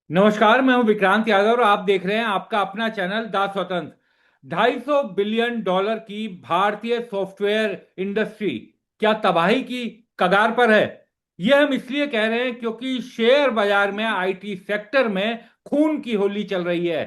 नमस्कार, मैं हूं विक्रांत यादव और आप देख रहे हैं आपका अपना चैनल द स्वतंत्र। $250 बिलियन की भारतीय सॉफ्टवेयर इंडस्ट्री क्या तबाही की कगार पर है? यह हम इसलिए कह रहे हैं क्योंकि शेयर बाजार में आईटी सेक्टर में खून की होली चल रही है।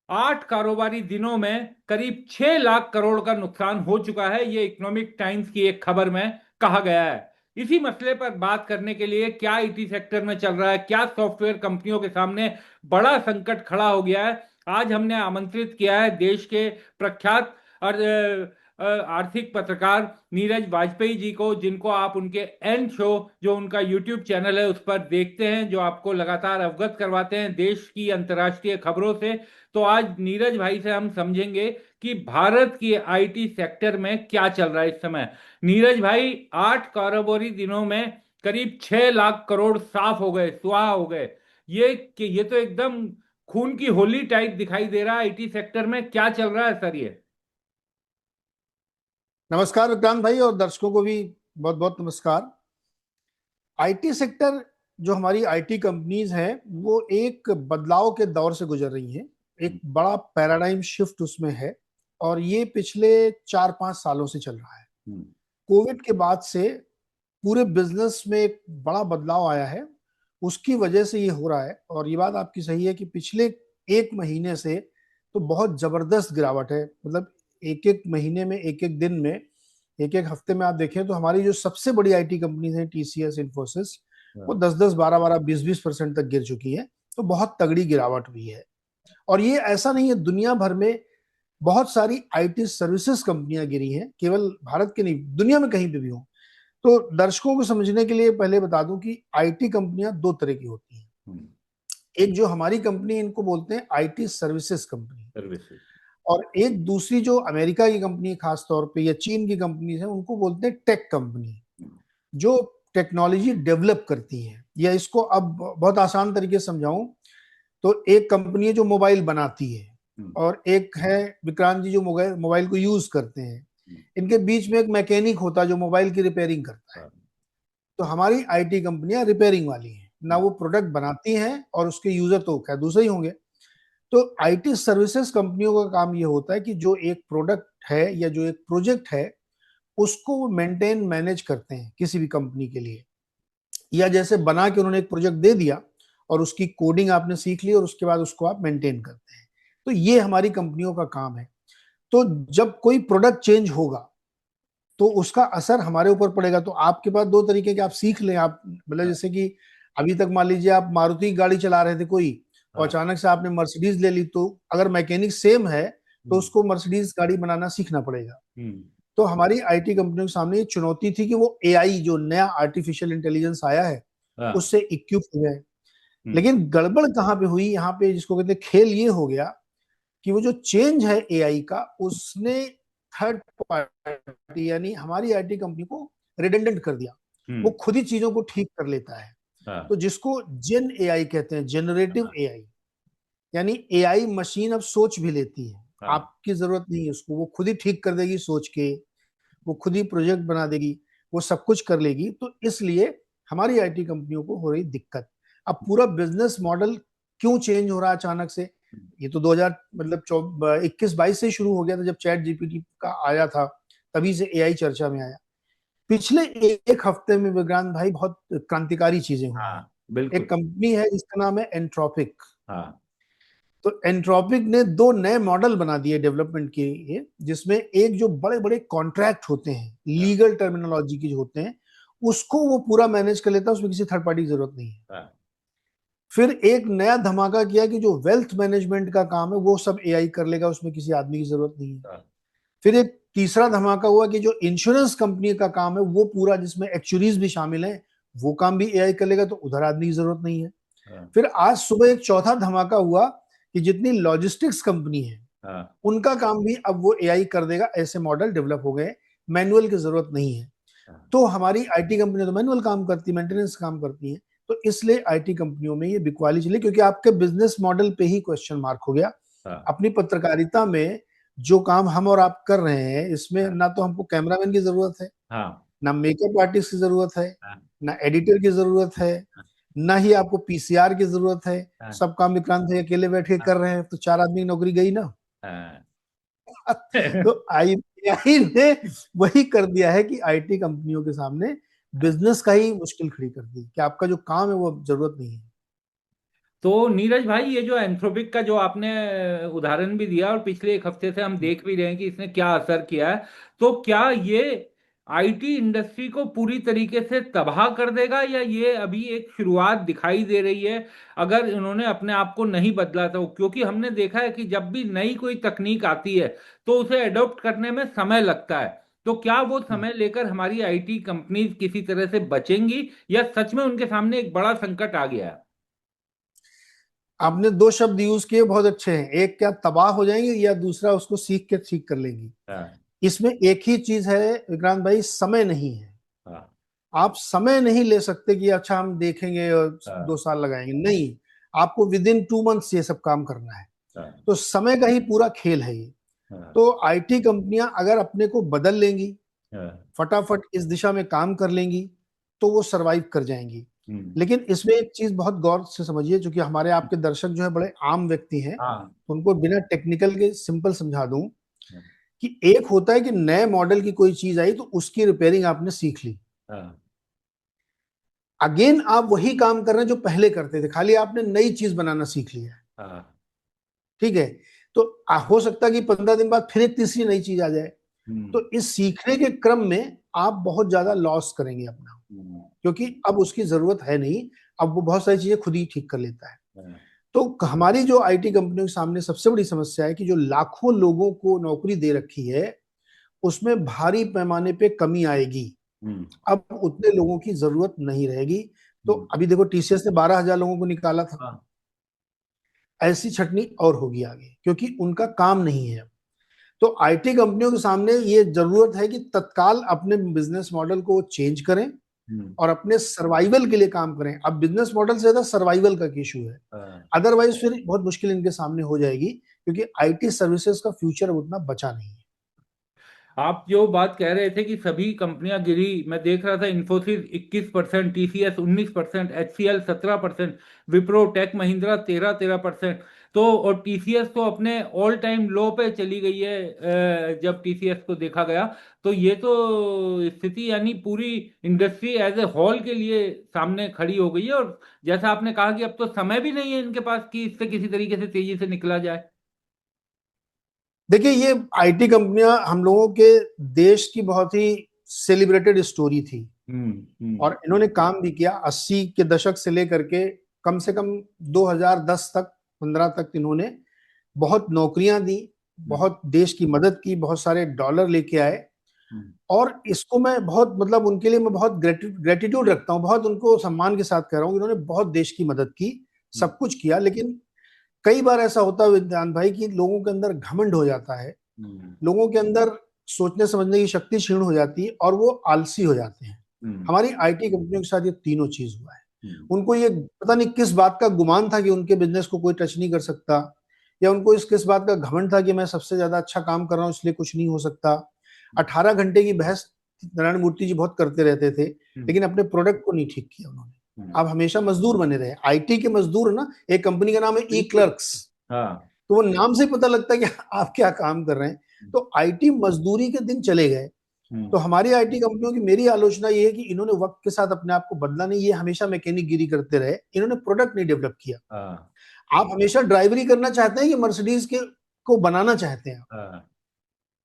8 कारोबारी दिनों में करीब 6 लाख करोड़ का नुकसान हो चुका है, ये इकोनॉमिक टाइम्स की एक खबर में कहा गया है। इसी मसले पर बात करने के लिए क्या आईटी सेक्टर में चल रहा है, क्या सॉफ्टवेयर कंपनियों के सामने बड़ा संकट खड़ा हो गया है, आज हमने आमंत्रित किया है देश के प्रख्यात और आर्थिक पत्रकार नीरज वाजपेयी जी को, जिनको आप उनके एंड शो जो उनका यूट्यूब चैनल है उस पर देखते हैं, जो आपको लगातार अवगत करवाते हैं देश की अंतर्राष्ट्रीय खबरों से। तो आज नीरज भाई से हम समझेंगे कि भारत की आईटी सेक्टर में क्या चल रहा है इस समय। नीरज भाई, 8 कारोबारी दिनों में करीब 6 लाख करोड़ साफ हो गए, सुहा हो गए। ये तो एकदम खून की होली टाइप दिखाई दे रहा है आईटी सेक्टर में। क्या चल रहा है सर ये? नमस्कार विक्रांत भाई और दर्शकों को भी बहुत बहुत नमस्कार। आईटी सेक्टर जो हमारी आईटी कंपनीज हैं वो एक बदलाव के दौर से गुजर रही हैं। एक बड़ा पैराडाइम शिफ्ट उसमें है और ये पिछले 4-5 सालों से चल रहा है। कोविड के बाद से पूरे बिजनेस में एक बड़ा बदलाव आया है, उसकी वजह से ये हो रहा है। और ये बात आपकी सही है कि पिछले एक महीने से तो बहुत जबरदस्त गिरावट है। मतलब एक एक महीने में, एक एक दिन में, एक एक हफ्ते में आप देखें तो हमारी जो सबसे बड़ी आईटी कंपनीज हैं, टीसीएस, इन्फोसिस, वो 10-10, 12-12, 20-20% तक गिर चुकी है। तो बहुत तगड़ी गिरावट हुई है। और ये ऐसा नहीं है, दुनिया भर में बहुत सारी आईटी सर्विसेज कंपनियां गिरी हैं, केवल भारत के नहीं, दुनिया में कहीं पे भी हो। तो दर्शकों को समझने के लिए पहले बता दूं कि आईटी कंपनियां दो तरह की होती हैं। एक जो हमारी कंपनी, इनको बोलते हैं आईटी सर्विसेज कंपनी। सर्विसेज। और एक दूसरी जो अमेरिका की कंपनी खास तौर पे या चीन की कंपनी है, उनको बोलते हैं टेक कंपनी, जो टेक्नोलॉजी डेवलप करती है। या इसको अब बहुत आसान तरीके से समझाऊं तो एक कंपनी है जो मोबाइल बनाती है और एक है विक्रांत जी जो मोबाइल मोबाइल को यूज करते हैं। इनके बीच में एक मैकेनिक होता है जो मोबाइल की रिपेयरिंग करता है। तो हमारी आईटी कंपनियां रिपेयरिंग वाली हैं ना, वो प्रोडक्ट बनाती हैं और उसके यूजर तो खैर दूसरे ही होंगे। तो आईटी सर्विसेज कंपनियों का काम ये होता है कि जो एक प्रोडक्ट है या जो एक प्रोजेक्ट है उसको वो मेंटेन मैनेज करते हैं किसी भी कंपनी के लिए। या जैसे बना के उन्होंने एक प्रोजेक्ट दे दिया और उसकी कोडिंग आपने सीख ली और उसके बाद उसको आप मेंटेन करते हैं। तो ये हमारी कंपनियों का काम है। तो जब कोई प्रोडक्ट चेंज होगा तो उसका असर हमारे ऊपर पड़ेगा। तो आपके पास दो तरीके के, आप सीख लें। आप मतलब जैसे कि अभी तक मान लीजिए आप मारुति की गाड़ी चला रहे थे कोई, और अचानक से आपने मर्सिडीज ले ली, तो अगर मैकेनिक सेम है तो उसको मर्सिडीज गाड़ी बनाना सीखना पड़ेगा। तो हमारी आईटी कंपनियों के सामने ये चुनौती थी कि वो एआई जो नया आर्टिफिशियल इंटेलिजेंस आया है उससे इक्विप हो जाए। लेकिन गड़बड़ कहाँ पे हुई, यहाँ पे जिसको कहते हैं खेल, ये हो गया कि वो जो चेंज है एआई का, उसने थर्ड पार्टी यानी हमारी आईटी कंपनी को रिडंडेंट कर दिया। वो खुद ही चीजों को ठीक कर लेता है। तो जिसको जेन एआई कहते हैं, जनरेटिव एआई, यानी एआई मशीन अब सोच भी लेती है। आपकी जरूरत नहीं है उसको, वो खुद ही ठीक कर देगी सोच के, वो खुद ही प्रोजेक्ट बना देगी, वो सब कुछ कर लेगी। तो इसलिए हमारी आईटी कंपनियों को हो रही दिक्कत। अब पूरा बिजनेस मॉडल क्यों चेंज हो रहा है अचानक से? ये तो 2000 मतलब 21-22 से शुरू हो गया था, जब चैट जीपीटी का आया था, तभी से एआई चर्चा में आया। पिछले एक हफ्ते में विक्रांत भाई बहुत क्रांतिकारी चीजें हुई हैं। एक बिल्कुल। कंपनी है जिसका नाम है एंट्रोपिक। हाँ। तो एंट्रोपिक ने दो नए मॉडल बना दिए डेवलपमेंट के लिए, जिसमें एक जो बड़े बड़े कॉन्ट्रैक्ट होते हैं, लीगल टर्मिनोलॉजी के जो होते हैं, उसको वो पूरा मैनेज कर लेता है, उसमें किसी थर्ड पार्टी की जरूरत नहीं है। फिर एक नया धमाका किया कि जो वेल्थ मैनेजमेंट का काम है वो सब एआई कर लेगा, उसमें किसी आदमी की जरूरत नहीं है। फिर एक तीसरा धमाका हुआ कि जो इंश्योरेंस कंपनी का काम है वो पूरा, जिसमें एक्चुअरीज भी शामिल है, वो काम भी एआई कर लेगा, तो उधर आदमी की जरूरत नहीं है। फिर आज सुबह एक चौथा धमाका हुआ कि जितनी लॉजिस्टिक्स कंपनी है उनका काम भी अब वो एआई कर देगा। ऐसे मॉडल डेवलप हो गए, मैनुअल की जरूरत नहीं है। तो हमारी आईटी कंपनी तो मैनुअल काम करती है, मेंटेनेंस काम करती है। तो इसलिए आईटी कंपनियों में ये बिकवाली चली, क्योंकि आपके बिजनेस मॉडल पे ही क्वेश्चन मार्क हो गया। अपनी पत्रकारिता में जो काम हम और आप कर रहे हैं, इसमें ना तो हमको कैमरामैन की जरूरत है, ना मेकअप आर्टिस्ट की जरूरत है, ना एडिटर की जरूरत है, ना ही आपको पीसीआर की जरूरत है। हाँ, सब काम विक्रांत भाई अकेले बैठ के हाँ, कर रहे हैं, तो 4 आदमी की नौकरी गई ना। हाँ। तो आई ने वही कर दिया है कि आईटी कंपनियों के सामने बिजनेस का ही मुश्किल खड़ी कर दी कि आपका जो काम है वो अब जरूरत नहीं है। तो नीरज भाई, ये जो एंथ्रोपिक का जो आपने उदाहरण भी दिया और पिछले एक हफ्ते से हम देख भी रहे हैं कि इसने क्या असर किया है, तो क्या ये आईटी इंडस्ट्री को पूरी तरीके से तबाह कर देगा, या ये अभी एक शुरुआत दिखाई दे रही है अगर इन्होंने अपने आप को नहीं बदला तो? क्योंकि हमने देखा है कि जब भी नई कोई तकनीक आती है तो उसे अडॉप्ट करने में समय लगता है। तो क्या वो समय लेकर हमारी आईटी कंपनीज किसी तरह से बचेंगी, या सच में उनके सामने एक बड़ा संकट आ गया है? आपने दो शब्द यूज किए, बहुत अच्छे हैं। एक क्या, तबाह हो जाएंगे, या दूसरा उसको सीख के ठीक कर लेंगी। हाँ, इसमें एक ही चीज है विक्रांत भाई, समय नहीं है। हाँ, आप समय नहीं ले सकते कि अच्छा हम देखेंगे और हाँ, 2 साल लगाएंगे, नहीं। आपको विद इन 2 मंथ्स ये सब काम करना है। हाँ, तो समय का ही पूरा खेल है ये। हाँ, तो आईटी कंपनियां अगर अपने को बदल लेंगी, हाँ। फटाफट इस दिशा में काम कर लेंगी, तो वो सरवाइव कर जाएंगी। हम्म। लेकिन इसमें एक चीज बहुत गौर से समझिए, क्योंकि हमारे आपके दर्शक जो है बड़े आम व्यक्ति हैं, हाँ, तो उनको बिना टेक्निकल के सिंपल समझा दूं कि एक होता है कि नए मॉडल की कोई चीज आई तो उसकी रिपेयरिंग आपने सीख ली। हाँ, अगेन आप वही काम कर रहे हैं जो पहले करते थे, खाली आपने नई चीज बनाना सीख लिया है। हाँ। ठीक है। तो हो सकता है कि 15 दिन बाद फिर एक तीसरी नई चीज आ जाए। हम्म। तो इस सीखने के क्रम में आप बहुत ज्यादा लॉस करेंगे अपना, हम्म। क्योंकि अब उसकी जरूरत है नहीं। अब वो बहुत सारी चीजें खुद ही ठीक कर लेता है। हाँ, तो हमारी जो आईटी कंपनियों के सामने सबसे बड़ी समस्या है कि जो लाखों लोगों को नौकरी दे रखी है, उसमें भारी पैमाने पे कमी आएगी। हम्म। अब उतने लोगों की जरूरत नहीं रहेगी। तो हम्म। अभी देखो, टीसीएस ने 12,000 लोगों को निकाला था। हाँ। ऐसी छटनी और होगी आगे, क्योंकि उनका काम नहीं है। तो आईटी कंपनियों के सामने ये जरूरत है कि तत्काल अपने बिजनेस मॉडल को चेंज करें हम्म। और अपने सर्वाइवल के लिए काम करें। अब बिजनेस मॉडल से ज्यादा सर्वाइवल का इशू है। हाँ। अदरवाइज फिर बहुत मुश्किल इनके सामने हो जाएगी, क्योंकि आईटी सर्विसेज का फ्यूचर उतना बचा नहीं है। आप जो बात कह रहे थे कि सभी कंपनियां गिरी, मैं देख रहा था इन्फोसिस 21%, टीसीएस 19%, एचसीएल 17%, विप्रो टेक महिंद्रा 13-13%। तो और टीसीएस तो अपने ऑल टाइम लो पे चली गई है। जब टीसीएस को देखा गया, तो ये तो स्थिति यानी पूरी इंडस्ट्री एज ए होल के लिए सामने खड़ी हो गई है। और जैसा आपने कहा कि अब तो समय भी नहीं है इनके पास कि इससे किसी तरीके से तेजी से निकला जाए। देखिए, ये आईटी कंपनियां हम लोगों के देश की बहुत ही सेलिब्रेटेड स्टोरी थी, हम्म। हम्म। और इन्होंने काम भी किया। 80 के दशक से लेकर के कम से कम 2010 तक, 15 तक इन्होंने बहुत नौकरियां दी, हम्म। बहुत देश की मदद की, बहुत सारे डॉलर लेके आए। हम्म। और इसको मैं बहुत, मतलब उनके लिए मैं बहुत ग्रेटिट्यूड रखता हूँ, बहुत उनको सम्मान के साथ कह रहा हूँ। इन्होंने बहुत देश की मदद की, हम्म। सब कुछ किया। लेकिन कई बार ऐसा होता है विद्यान भाई कि लोगों के अंदर घमंड हो जाता है, हम्म। लोगों के अंदर सोचने समझने की शक्ति क्षीण हो जाती है, और वो आलसी हो जाते हैं। हम्म। हमारी आईटी कंपनियों के साथ ये तीनों चीज हुआ है। हम्म। उनको ये पता नहीं किस बात का गुमान था कि उनके बिजनेस को कोई टच नहीं कर सकता, या उनको इस किस बात का घमंड था कि मैं सबसे ज्यादा अच्छा काम कर रहा हूं इसलिए कुछ नहीं हो सकता। 18 घंटे की बहस नारायण मूर्ति जी बहुत करते रहते थे, हम्म। लेकिन अपने प्रोडक्ट को नहीं ठीक किया उन्होंने। हम्म। आप हमेशा मजदूर बने रहे। आईटी के मजदूर ना, एक कंपनी का नाम है ई बिल्कुल। क्लर्क्स। हाँ। तो वो नाम से ही पता लगता है कि आप क्या काम कर रहे हैं। तो आईटी मजदूरी के दिन चले गए। हम्म। तो हमारी आईटी कंपनियों की मेरी आलोचना ये है कि इन्होंने वक्त के साथ अपने आप को बदला नहीं, ये हमेशा मैकेनिक गिरी करते रहे, इन्होंने प्रोडक्ट नहीं डेवलप किया। हाँ। आप हमेशा ड्राइवरी करना चाहते हैं कि मर्सिडीज के को बनाना चाहते हैं? हाँ।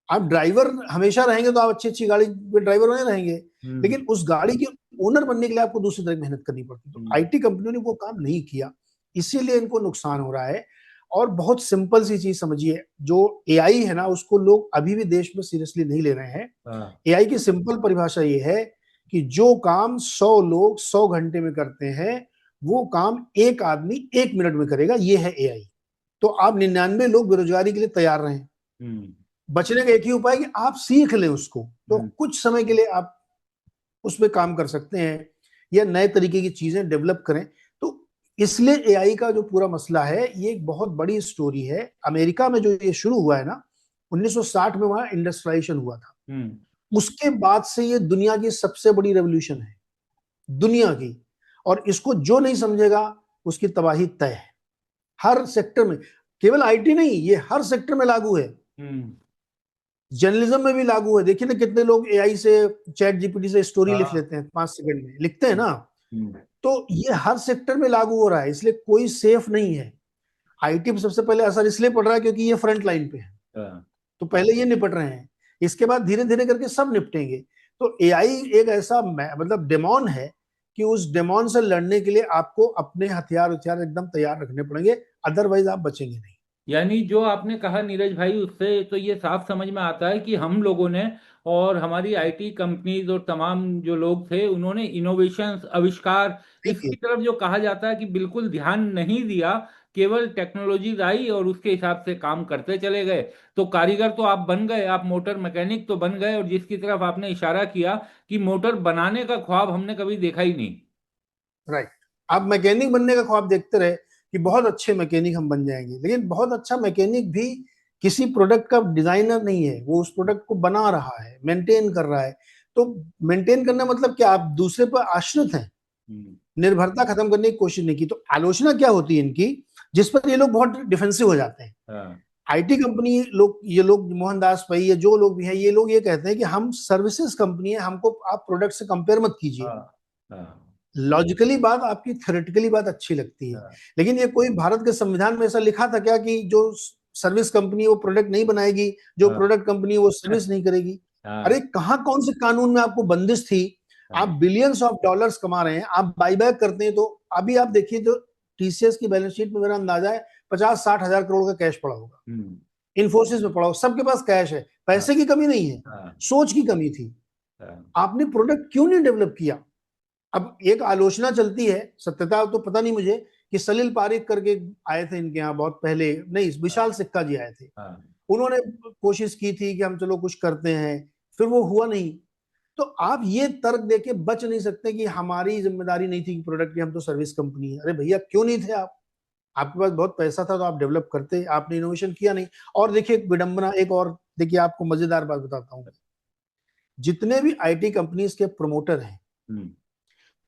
आप ड्राइवर हमेशा रहेंगे तो आप अच्छी अच्छी गाड़ी के ड्राइवर बने रहेंगे, हम्म। लेकिन उस गाड़ी के ओनर बनने के लिए आपको दूसरी तरह की मेहनत करनी पड़ती। तो हम्म। आईटी कंपनियों ने वो काम नहीं किया, इसीलिए इनको नुकसान हो रहा है। और बहुत सिंपल सी चीज समझिए, जो एआई है ना, उसको लोग अभी भी देश में सीरियसली नहीं ले रहे हैं। हाँ। एआई की सिंपल परिभाषा ये है कि जो काम 100 लोग 100 घंटे में करते हैं, वो काम एक आदमी 1 मिनट में करेगा। ये है एआई। तो आप 99 लोग बेरोजगारी के लिए तैयार रहें। हम्म। बचने का एक ही उपाय है कि आप सीख लें उसको। तो हम्म। कुछ समय के लिए आप उसमें काम कर सकते हैं, या नए तरीके की चीजें डेवलप करें। तो इसलिए एआई का जो पूरा मसला है, ये एक बहुत बड़ी स्टोरी है। अमेरिका में जो ये शुरू हुआ है ना, 1960 में वहां इंडस्ट्रियलाइजेशन हुआ था। हम्म। उसके बाद से ये दुनिया की सबसे बड़ी रेवोल्यूशन है, दुनिया की। और इसको जो नहीं समझेगा उसकी तबाही तय है। हर सेक्टर में, केवल आईटी नहीं, ये हर सेक्टर में लागू है। जर्नलिज्म में भी लागू है। देखिए ना, कितने लोग एआई से, चैट जीपीटी से स्टोरी लिख हाँ। लेते हैं, 5 सेकंड में लिखते हैं ना। तो ये हर सेक्टर में लागू हो रहा है, इसलिए कोई सेफ नहीं है। आईटी पे सबसे पहले असर इसलिए पड़ रहा है क्योंकि ये फ्रंट लाइन पे है, हाँ। तो पहले ये निपट रहे हैं, इसके बाद धीरे धीरे करके सब निपटेंगे। तो एआई एक ऐसा मतलब डेमोन है कि उस डेमोन से लड़ने के लिए आपको अपने हथियार हथियार एकदम तैयार रखने पड़ेंगे, अदरवाइज आप बचेंगे नहीं। यानी जो आपने कहा नीरज भाई, उससे तो ये साफ समझ में आता है कि हम लोगों ने और हमारी आईटी कंपनीज और तमाम जो लोग थे, उन्होंने इनोवेशंस, आविष्कार, देखिए, इसकी तरफ जो कहा जाता है कि बिल्कुल ध्यान नहीं दिया। केवल टेक्नोलॉजीज आई और उसके हिसाब से काम करते चले गए। तो कारीगर तो आप बन गए, आप मोटर मैकेनिक तो बन गए, और जिसकी तरफ आपने इशारा किया कि मोटर बनाने का ख्वाब हमने कभी देखा ही नहीं। राइट। आप मैकेनिक बनने का ख्वाब देखते रहे कि बहुत अच्छे मैकेनिक हम बन जाएंगे, लेकिन बहुत अच्छा मैकेनिक भी किसी प्रोडक्ट का डिजाइनर नहीं है, वो उस प्रोडक्ट को बना रहा है, मेंटेन कर रहा है। तो मेंटेन करना मतलब क्या, आप दूसरे पर आश्रित हैं। हम्म। निर्भरता खत्म करने की कोशिश नहीं की। तो आलोचना क्या होती है इनकी, जिस पर ये लोग बहुत डिफेंसिव हो जाते हैं। हाँ। आईटी कंपनी लोग, ये लोग मोहनदास भाई या जो लोग भी हैं, ये लोग ये कहते हैं कि हम सर्विसेज कंपनी है, हमको आप प्रोडक्ट से कंपेयर मत कीजिए। हाँ। हाँ। लॉजिकली बात आपकी, थ्योरेटिकली बात अच्छी लगती है, हाँ। लेकिन ये कोई भारत के संविधान में ऐसा लिखा था क्या कि जो सर्विस कंपनी है वो प्रोडक्ट नहीं बनाएगी, जो हाँ। प्रोडक्ट कंपनी है वो सर्विस नहीं करेगी? अरे हाँ। कहाँ, कौन से कानून में आपको बंदिश थी? आप हाँ। बिलियंस ऑफ डॉलर्स कमा रहे हैं, आप बाईबैक करते हैं। तो अभी आप देखिए, जो टीसीएस की बैलेंस शीट में मेरा अंदाजा है 50-60 हजार करोड़ का कैश पड़ा होगा। हम्म। इन्फोसिस में पड़ा होगा, सबके पास कैश है, हाँ। पैसे की कमी नहीं है, हाँ। सोच की कमी थी। हाँ। आपने प्रोडक्ट क्यों नहीं डेवलप किया? अब एक आलोचना चलती है, सत्यता तो पता नहीं मुझे, कि सलील पारिक करके आए थे इनके यहाँ बहुत पहले, नहीं विशाल सिक्का जी आए थे। हाँ। उन्होंने कोशिश की थी कि हम चलो कुछ करते हैं, फिर वो हुआ नहीं। तो आप ये तर्क देके बच नहीं सकते कि हमारी जिम्मेदारी नहीं थी कि प्रोडक्ट की, हम तो सर्विस कंपनी है। अरे भैया, क्यों नहीं थे आप? आपके पास बहुत पैसा था तो आप डेवलप करते, आपने इनोवेशन किया नहीं। और देखिए विडंबना एक और, देखिए आपको मजेदार बात बताता हूँ। जितने भी आईटी कंपनीज के प्रमोटर हैं, हम्म।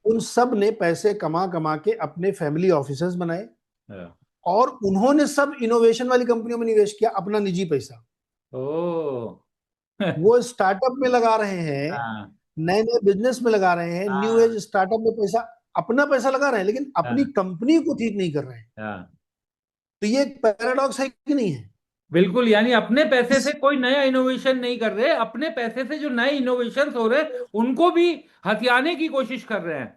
उन सब ने पैसे कमा कमा के अपने फैमिली ऑफिसेज बनाए, हाँ। और उन्होंने सब इनोवेशन वाली कंपनियों में निवेश किया अपना निजी पैसा। ओ। वो स्टार्टअप में लगा रहे हैं, हाँ। नए नए बिजनेस में लगा रहे हैं, न्यू एज हाँ। स्टार्टअप में पैसा, अपना पैसा लगा रहे हैं, लेकिन अपनी हाँ। कंपनी को ठीक नहीं कर रहे हैं। हाँ। तो ये एक पैराडॉक्स है कि नहीं है? बिल्कुल, यानी अपने पैसे से इस कोई नया इनोवेशन नहीं कर रहे, अपने पैसे से जो नए इनोवेशन हो रहे उनको भी हथियाने की कोशिश कर रहे हैं।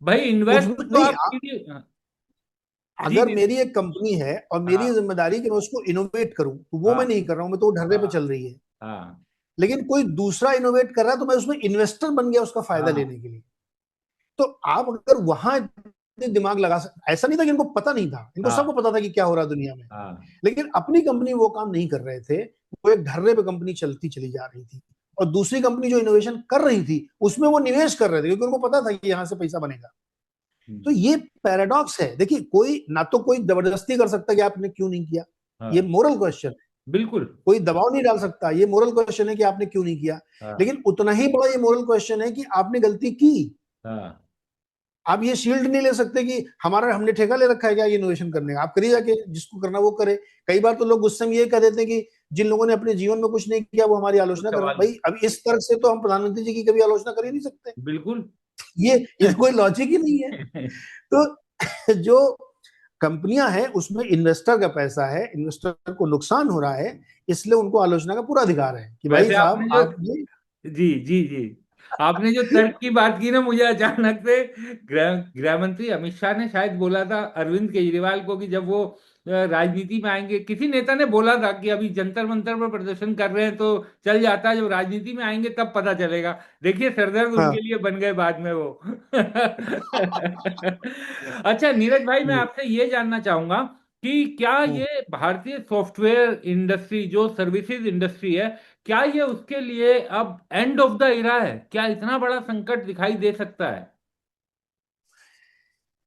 भाई इन्वेस्ट उसमें तो नहीं, आप कीजिए। जी अगर जी। मेरी एक कंपनी है और मेरी हाँ। जिम्मेदारी कि मैं उसको इनोवेट करूं, तो वो मैं हाँ। नहीं कर रहा हूं, मैं तो ढर्रे पे हाँ। चल रही है। हाँ। लेकिन कोई दूसरा इनोवेट कर रहा है तो मैं उसमें इन्वेस्टर बन गया उसका फायदा हाँ। लेने के लिए। तो आप अगर वहां इतने दिमाग लगा सकते, ऐसा नहीं था कि इनको पता नहीं था, इनको सबको हाँ। पता था कि क्या हो रहा है दुनिया में। हाँ। लेकिन अपनी कंपनी वो काम नहीं कर रहे थे, वो एक ढर्रे पे कंपनी चलती चली जा रही थी। और दूसरी कंपनी जो इनोवेशन कर रही थी उसमें वो निवेश कर रहे थे, क्योंकि उनको पता था कि यहाँ से पैसा बनेगा। तो हम्म। ये पैराडॉक्स है। देखिए, कोई ना तो कोई जबरदस्ती कर सकता कि आपने क्यों नहीं किया, ये हाँ। मोरल क्वेश्चन है। बिल्कुल। कोई दबाव नहीं डाल सकता, ये मोरल क्वेश्चन है कि आपने क्यों नहीं किया। हाँ। लेकिन उतना ही बड़ा ये मोरल क्वेश्चन है कि आपने गलती की। हाँ। आप ये शील्ड नहीं ले सकते कि हमारा, हमने ठेका ले रखा है क्या इनोवेशन करने का, आप करिए जाके, जिसको करना वो करे। कई बार तो लोग गुस्से में ये कह देते हैं कि जिन लोगों ने अपने जीवन में कुछ नहीं किया वो हमारी तो आलोचना कर रहे हैं। सवाल। भाई अब इस तर्क से तो हम प्रधानमंत्री जी की कभी आलोचना कर ही नहीं सकते। बिल्कुल। ये कोई लॉजिक ही नहीं है। तो जो कंपनियां हैं उसमें इन्वेस्टर का पैसा है, इन्वेस्टर को नुकसान हो रहा है, इसलिए उनको आलोचना का पूरा अधिकार है कि भाई वैसे साहब आपने जो, आप ये। जी जी जी, आपने जो तर्क की बात की ना, मुझे अचानक से गृह मंत्री अमित शाह ने शायद बोला था अरविंद केजरीवाल को कि जब वो राजनीति में आएंगे, किसी नेता ने बोला था कि अभी जंतर मंतर पर प्रदर्शन कर रहे हैं तो चल जाता है, जब राजनीति में आएंगे तब पता चलेगा। देखिए सरदर्द उनके हाँ। लिए बन गए बाद में वो। अच्छा नीरज भाई, मैं आपसे ये जानना चाहूंगा कि क्या हम्म। ये भारतीय सॉफ्टवेयर इंडस्ट्री जो सर्विसेज इंडस्ट्री है, क्या ये उसके लिए अब एंड ऑफ द इरा है? क्या इतना बड़ा संकट दिखाई दे सकता है?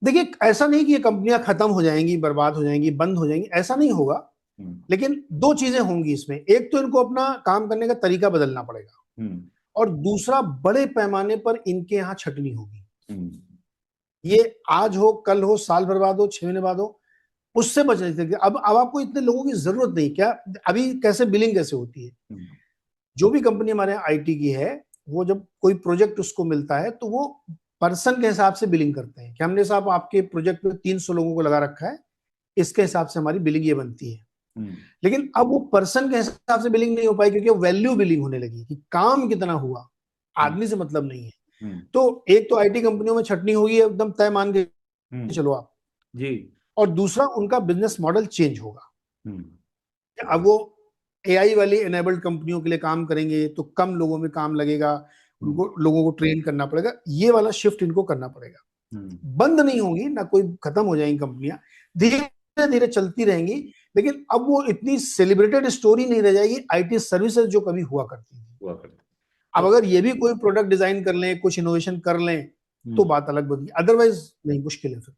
देखिए, ऐसा नहीं कि ये कंपनियां खत्म हो जाएंगी, बर्बाद हो जाएंगी, बंद हो जाएंगी, ऐसा नहीं होगा। हम्म। लेकिन दो चीजें होंगी इसमें, एक तो इनको अपना काम करने का तरीका बदलना पड़ेगा, हम्म। और दूसरा बड़े पैमाने पर इनके यहाँ छटनी होगी। हम्म। ये आज हो, कल हो, साल भर बाद हो, 6 महीने बाद हो, उससे बचने से। अब आपको इतने लोगों की जरूरत नहीं। क्या अभी कैसे बिलिंग कैसे होती है, जो भी कंपनी हमारे यहाँ आईटी की है, वो जब कोई प्रोजेक्ट उसको मिलता है तो वो पर्सन के हिसाब से बिलिंग करते हैं कि हमने साहब आपके प्रोजेक्ट में 300 लोगों को लगा रखा है, इसके हिसाब से हमारी बिलिंग ये बनती है। लेकिन अब वो पर्सन के हिसाब से बिलिंग नहीं हो पाई, क्योंकि वैल्यू बिलिंग होने लगी कि काम कितना हुआ, आदमी से मतलब नहीं है। तो एक तो आईटी कंपनियों में छटनी होगी एकदम तय मान के चलो आप जी। और दूसरा उनका बिजनेस मॉडल चेंज होगा। अब वो एआई वाली एनेबल्ड कंपनियों के लिए काम करेंगे तो कम लोगों में काम लगेगा, उनको लोगों को ट्रेन करना पड़ेगा, ये वाला शिफ्ट इनको करना पड़ेगा। बंद नहीं होंगी ना, कोई खत्म हो जाएंगी कंपनियां, धीरे धीरे चलती रहेंगी। लेकिन अब वो इतनी सेलिब्रेटेड स्टोरी नहीं रह जाएगी आईटी सर्विसेज जो कभी हुआ करती थी। अब अगर ये भी कोई प्रोडक्ट डिजाइन कर लें, कुछ इनोवेशन कर लें, तो बात अलग होगी, अदरवाइज नहीं, मुश्किल है फिर।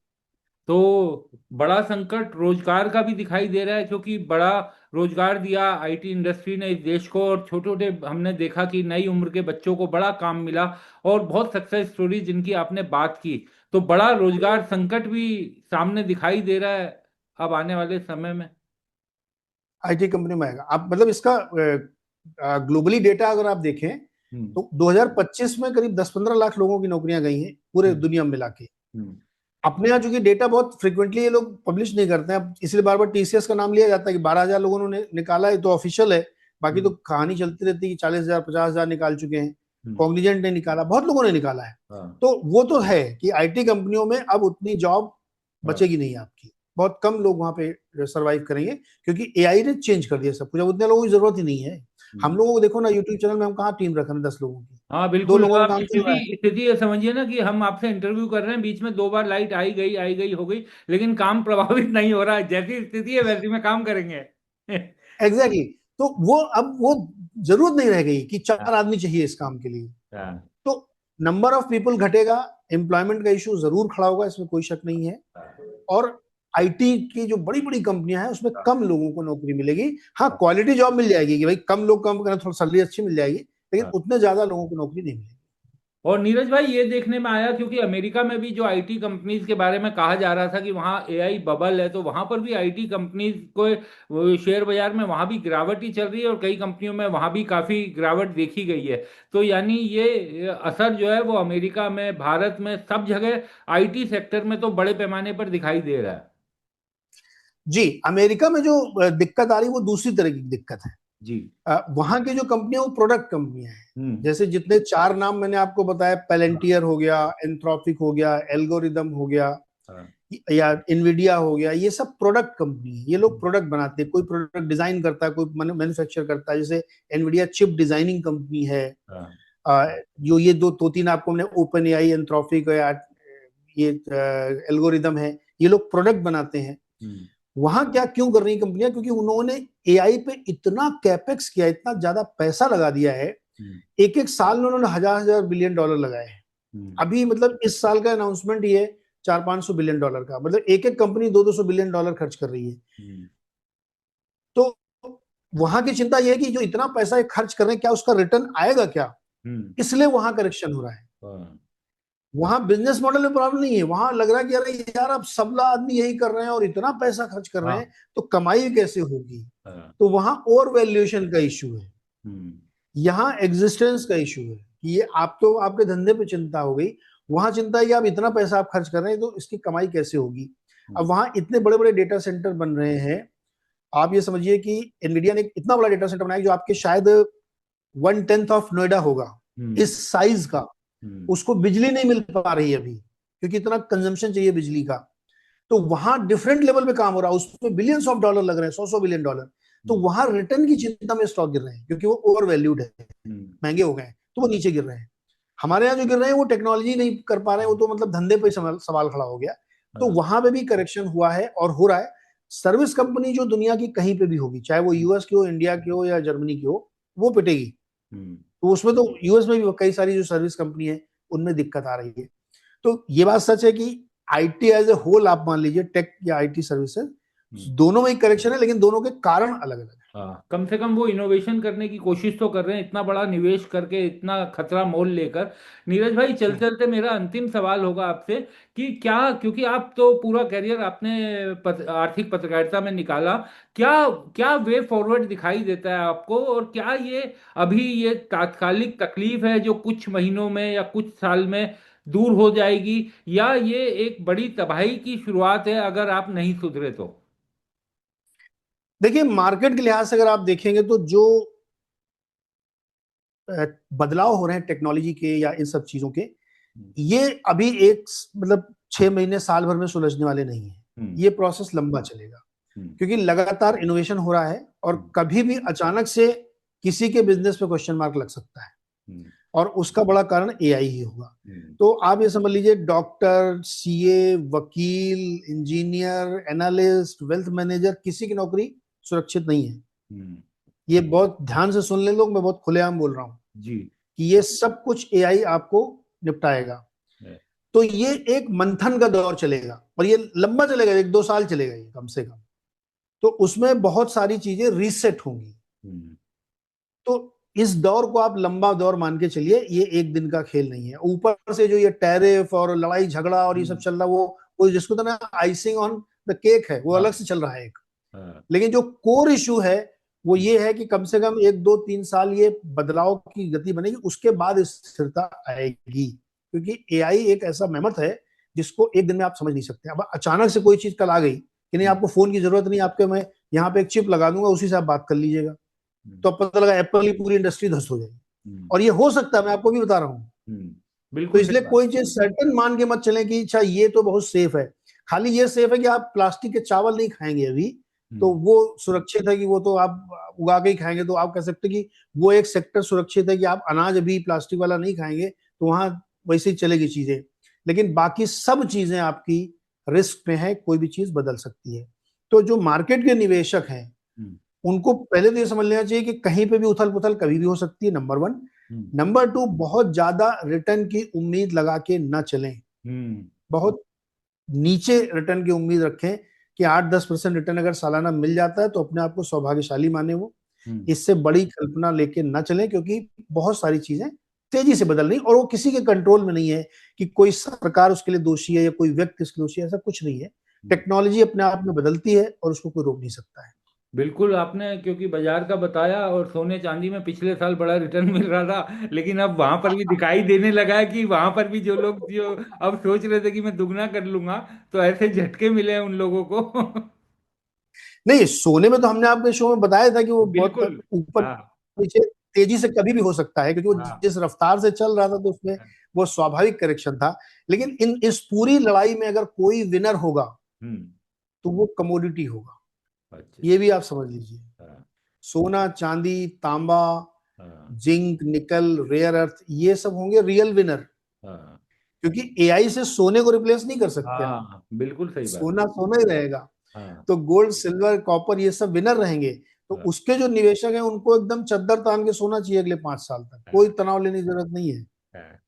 तो बड़ा संकट रोजगार का भी दिखाई दे रहा है, क्योंकि बड़ा रोजगार दिया आईटी इंडस्ट्री ने इस देश को, और छोटे छोटे हमने देखा कि नई उम्र के बच्चों को बड़ा काम मिला, और बहुत सक्सेस स्टोरी जिनकी आपने बात की। तो बड़ा रोजगार संकट भी सामने दिखाई दे रहा है अब आने वाले समय में। आईटी कंपनी में आएगा। आप मतलब इसका ग्लोबली डेटा अगर आप देखें तो 2025 में करीब 10-15 लाख लोगों की नौकरियां गई हैं पूरे दुनिया में मिला के। अपने यहाँ चूंकि डेटा बहुत फ्रिक्वेंटली ये लोग पब्लिश नहीं करते हैं, इसलिए बार बार टीसीएस का नाम लिया जाता है कि 12,000 लोगों ने निकाला है, तो ऑफिशियल है। बाकी तो कहानी चलती रहती है कि 40,000 50,000 निकाल चुके हैं। कॉग्निजेंट ने निकाला, बहुत लोगों ने निकाला है। तो वो तो है कि आईटी कंपनियों में अब उतनी जॉब बचेगी नहीं आपकी, बहुत कम लोग वहां पे सरवाइव करेंगे, क्योंकि एआई ने चेंज कर दिया सब कुछ। अब उतने लोगों की जरूरत ही नहीं है। हम लोगों को देखो ना, यूट्यूब चैनल में हम कहाँ टीम रख रहे हैं 10 लोगों की, हाँ 2 बिल्कुल। लोगों में आप काम चल रहा है। स्थिति स्थिति ये समझिए ना कि हम आपसे इंटरव्यू कर रहे हैं, बीच में 2 बार लाइट आई गई हो गई, लेकिन काम प्रभावित नहीं हो रहा है। जैसी स्थिति है वैसी में काम करेंगे। Exactly exactly। तो वो अब वो जरूरत नहीं रह गई कि हाँ, 4 आदमी चाहिए इस काम के लिए। हाँ, तो नंबर ऑफ पीपल घटेगा, एम्प्लॉयमेंट का इशू जरूर खड़ा होगा, इसमें कोई शक नहीं है। और आईटी की जो बड़ी बड़ी कंपनियां हैं उसमें कम लोगों को नौकरी मिलेगी। हाँ, क्वालिटी जॉब मिल जाएगी कि भाई कम लोग काम करें, थोड़ा सैलरी अच्छी मिल जाएगी, लेकिन हाँ। उतने ज्यादा लोगों को नौकरी नहीं मिलेगी। और नीरज भाई, ये देखने में आया, क्योंकि अमेरिका में भी जो आईटी कंपनीज के बारे में कहा जा रहा था कि वहाँ एआई बबल है, तो वहाँ पर भी आईटी कंपनीज को वो शेयर बाजार में वहाँ भी गिरावट ही चल रही है, और कई कंपनियों में वहाँ भी काफी गिरावट देखी गई है। तो यानी ये असर जो है वो अमेरिका में, भारत में, सब जगह आईटी सेक्टर में तो बड़े पैमाने पर दिखाई दे रहा है। जी, अमेरिका में जो दिक्कत आ रही है वो दूसरी तरह की दिक्कत है। जी। वहां की जो कंपनियां वो प्रोडक्ट कंपनियां हैं। हम्म। जैसे जितने 4 नाम मैंने आपको बताया, पेलेंटियर हो गया, एंथ्रोपिक हो गया, एल्गोरिदम हो गया, हाँ। या इनविडिया हो गया, ये सब प्रोडक्ट कंपनी है। ये लोग प्रोडक्ट बनाते हैं, कोई प्रोडक्ट डिजाइन करता है, कोई मैन्युफैक्चर करता है। जैसे एनविडिया चिप डिजाइनिंग कंपनी है। हाँ। जो ये दो तीन आपको हमने, ओपन एआई, एंथ्रोपिक, ये एल्गोरिदम है, ये लोग प्रोडक्ट बनाते हैं। वहां क्या क्यों कर रही कंपनियां? क्योंकि उन्होंने एआई पे इतना कैपेक्स किया, इतना ज्यादा पैसा लगा दिया है। एक एक साल में उन्होंने हजार हजार बिलियन डॉलर लगाए हैं। अभी मतलब इस साल का अनाउंसमेंट ये 400-500 बिलियन डॉलर का, मतलब एक एक कंपनी 200-200 बिलियन डॉलर खर्च कर रही है। तो वहां की चिंता यह है कि जो इतना पैसा खर्च कर रहे हैं, क्या उसका रिटर्न आएगा क्या, इसलिए वहां करेक्शन हो रहा है। वहां बिजनेस मॉडल में प्रॉब्लम नहीं है, वहां लग रहा है कि अरे यार अब सब यही कर रहे हैं और इतना पैसा खर्च कर रहे हैं, तो कमाई कैसे होगी। तो वहां और वैल्यूएशन का इश्यू है, यहाँ एग्जिस्टेंस का इश्यू है कि ये आप तो आपके धंधे पे चिंता हो गई, वहां चिंता है कि आप इतना पैसा आप खर्च कर रहे हैं तो इसकी कमाई कैसे होगी। अब वहां इतने बड़े बड़े डेटा सेंटर बन रहे हैं। आप ये समझिए कि एनवीडिया ने इतना बड़ा डेटा सेंटर बनाया जो आपके शायद 1/10 ऑफ नोएडा होगा, इस साइज का। उसको बिजली नहीं मिल पा रही है अभी, क्योंकि इतना कंजम्पशन चाहिए बिजली का। तो वहां डिफरेंट लेवल पे काम हो रहा है, उसमें बिलियंस ऑफ डॉलर लग रहे हैं, 100-100 बिलियन डॉलर। तो वहां रिटर्न की चिंता में स्टॉक गिर रहे हैं, क्योंकि वो ओवर वैल्यूड है, महंगे हो गए हैं, तो वो नीचे गिर रहे हैं। हमारे यहाँ जो गिर रहे हैं वो टेक्नोलॉजी नहीं कर पा रहे हैं, वो तो मतलब धंधे पे सवाल खड़ा हो गया। तो वहां पे भी करेक्शन हुआ है और हो रहा है। सर्विस कंपनी जो दुनिया की कहीं पे भी होगी, चाहे वो यूएस की हो, इंडिया की हो या जर्मनी की हो, वो पिटेगी। तो उसमें तो यूएस में भी कई सारी जो सर्विस कंपनी है उनमें दिक्कत आ रही है। तो ये बात सच है कि आईटी एज ए होल आप मान लीजिए, टेक या आईटी सर्विसेज, हम्म। दोनों में एक करेक्शन है, लेकिन दोनों के कारण अलग अलग है। हाँ, कम से कम वो इनोवेशन करने की कोशिश तो कर रहे हैं, इतना बड़ा निवेश करके, इतना खतरा मोल लेकर। नीरज भाई, चलते चलते मेरा अंतिम सवाल होगा आपसे कि क्या, क्योंकि आप तो पूरा करियर आपने आर्थिक पत्रकारिता में निकाला, क्या क्या वे फॉरवर्ड दिखाई देता है आपको, और क्या ये अभी ये तात्कालिक तकलीफ है जो कुछ महीनों में या कुछ साल में दूर हो जाएगी, या ये एक बड़ी तबाही की शुरुआत है अगर आप नहीं सुधरे तो? देखिए, मार्केट के लिहाज से अगर आप देखेंगे तो जो बदलाव हो रहे हैं टेक्नोलॉजी के या इन सब चीजों के, हम्म। ये अभी एक मतलब 6 महीने साल भर में सुलझने वाले नहीं है। हम्म। ये प्रोसेस लंबा चलेगा, हम्म। क्योंकि लगातार इनोवेशन हो रहा है और हम्म। कभी भी अचानक से किसी के बिजनेस पे क्वेश्चन मार्क लग सकता है, हम्म। और उसका बड़ा कारण एआई ही होगा। हम्म। तो आप ये समझ लीजिए, डॉक्टर, सीए, वकील, इंजीनियर, एनालिस्ट, वेल्थ मैनेजर, किसी की नौकरी सुरक्षित नहीं है। हम्म। ये बहुत ध्यान से सुन ले लोग, मैं बहुत खुलेआम बोल रहा हूँ जी। कि ये सब कुछ एआई आपको निपटाएगा। है। तो ये एक मंथन का दौर चलेगा, और ये लंबा चलेगा, 1-2 साल चलेगा ये कम से कम। तो उसमें बहुत सारी चीजें रीसेट होंगी। हम्म। तो इस दौर को आप लंबा दौर मान के चलिए, ये एक दिन का खेल नहीं है। ऊपर से जो ये टैरिफ और लड़ाई झगड़ा और ये सब हम्म। चल रहा, वो जिसको तो ना आइसिंग ऑन द केक है, वो हाँ। अलग से चल रहा है एक। हाँ। लेकिन जो कोर इशू है वो हम्म। ये है कि कम से कम 1-2-3 साल ये बदलाव की गति बनेगी, उसके बाद स्थिरता आएगी। क्योंकि एआई एक ऐसा मेहमत है जिसको एक दिन में आप समझ नहीं सकते। अब अचानक से कोई चीज कल आ गई कि नहीं, हम्म। आपको फोन की जरूरत नहीं, आपके मैं यहाँ पे एक चिप लगा दूंगा, उसी से आप बात कर लीजिएगा, हम्म। तो अब पता लगा एप्पल की पूरी इंडस्ट्री ध्वस्त हो जाएगी। हम्म। और ये हो सकता है, मैं आपको भी बता रहा हूँ। हम्म। तो बिल्कुल इसलिए सही बात। कोई चीज सर्टेन मान के मत चले कि अच्छा ये तो बहुत सेफ है। खाली ये सेफ है कि आप प्लास्टिक के चावल नहीं खाएंगे अभी, तो हम्म। वो सुरक्षित है कि वो तो आप उगा के ही खाएंगे। तो आप कह सकते हैं कि वो एक सेक्टर सुरक्षित है कि आप अनाज अभी प्लास्टिक वाला नहीं खाएंगे, तो वहां वैसे ही चलेगी चीजें। लेकिन बाकी सब चीजें आपकी रिस्क पे है, कोई भी चीज बदल सकती है। तो जो मार्केट के निवेशक हैं, हम्म। उनको पहले तो ये समझ लेना चाहिए कि कहीं पे भी उथल पुथल कभी भी हो सकती है, नंबर वन। हम्म। नंबर टू, बहुत ज्यादा रिटर्न की उम्मीद लगा के न चलें। हम्म। बहुत नीचे रिटर्न की उम्मीद रखें कि 8-10% रिटर्न अगर सालाना मिल जाता है तो अपने आप को सौभाग्यशाली माने वो। हम्म। इससे बड़ी कल्पना लेके न चलें, क्योंकि बहुत सारी चीजें तेजी से बदल रही, और वो किसी के कंट्रोल में नहीं है कि कोई सरकार उसके लिए दोषी है या कोई व्यक्ति इसके दोषी है, ऐसा कुछ नहीं है। हम्म। टेक्नोलॉजी अपने आप में बदलती है और उसको कोई रोक नहीं सकता है। बिल्कुल, आपने क्योंकि बाजार का बताया, और सोने चांदी में पिछले साल बड़ा रिटर्न मिल रहा था, लेकिन अब वहां पर भी दिखाई देने लगा है कि वहां पर भी जो लोग जो अब सोच रहे थे कि मैं दुगना कर लूंगा, तो ऐसे झटके मिले हैं उन लोगों को। नहीं, सोने में तो हमने आपके शो में बताया था कि वो बहुत बिल्कुल। ऊपर हाँ। नीचे तेजी से कभी भी हो सकता है, क्योंकि वो हाँ। जिस रफ्तार से चल रहा था तो उसमें वो स्वाभाविक करेक्शन था। लेकिन इस पूरी लड़ाई में अगर कोई विनर होगा हम्म। तो वो कमोडिटी होगा। अच्छा। ये भी आप समझ लीजिए। हाँ। सोना, चांदी, तांबा, हाँ। जिंक, निकल, रेयर अर्थ, ये सब होंगे रियल विनर। हाँ। क्योंकि एआई से सोने को रिप्लेस नहीं कर सकते आप। हाँ, बिल्कुल सही बात। सोना सोना ही रहेगा। हाँ। तो गोल्ड, सिल्वर, कॉपर, ये सब विनर रहेंगे। तो हाँ। उसके जो निवेशक हैं उनको एकदम चद्दर तान के सोना चाहिए अगले 5 साल तक, कोई हाँ। तनाव लेने की जरूरत नहीं है। हाँ।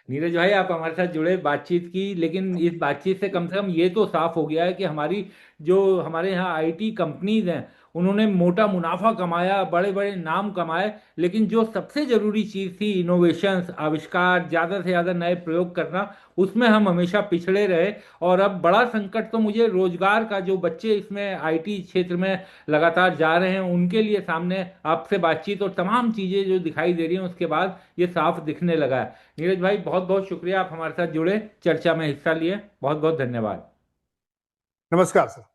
नीरज भाई, आप हमारे साथ जुड़े, बातचीत की, लेकिन इस बातचीत से कम ये तो साफ हो गया है कि हमारी जो हमारे यहाँ आईटी कंपनीज हैं, उन्होंने मोटा मुनाफा कमाया, बड़े बड़े नाम कमाए, लेकिन जो सबसे जरूरी चीज़ थी, इनोवेशंस, आविष्कार, ज़्यादा से ज़्यादा नए प्रयोग करना, उसमें हम हमेशा पिछड़े रहे। और अब बड़ा संकट तो मुझे रोजगार का, जो बच्चे इसमें आईटी क्षेत्र में लगातार जा रहे हैं उनके लिए सामने आपसे बातचीत और तमाम चीज़ें जो दिखाई दे रही हैं उसके बाद ये साफ दिखने लगा है। नीरज भाई, बहुत बहुत शुक्रिया, आप हमारे साथ जुड़े, चर्चा में हिस्सा लिए, बहुत बहुत धन्यवाद। नमस्कार सर।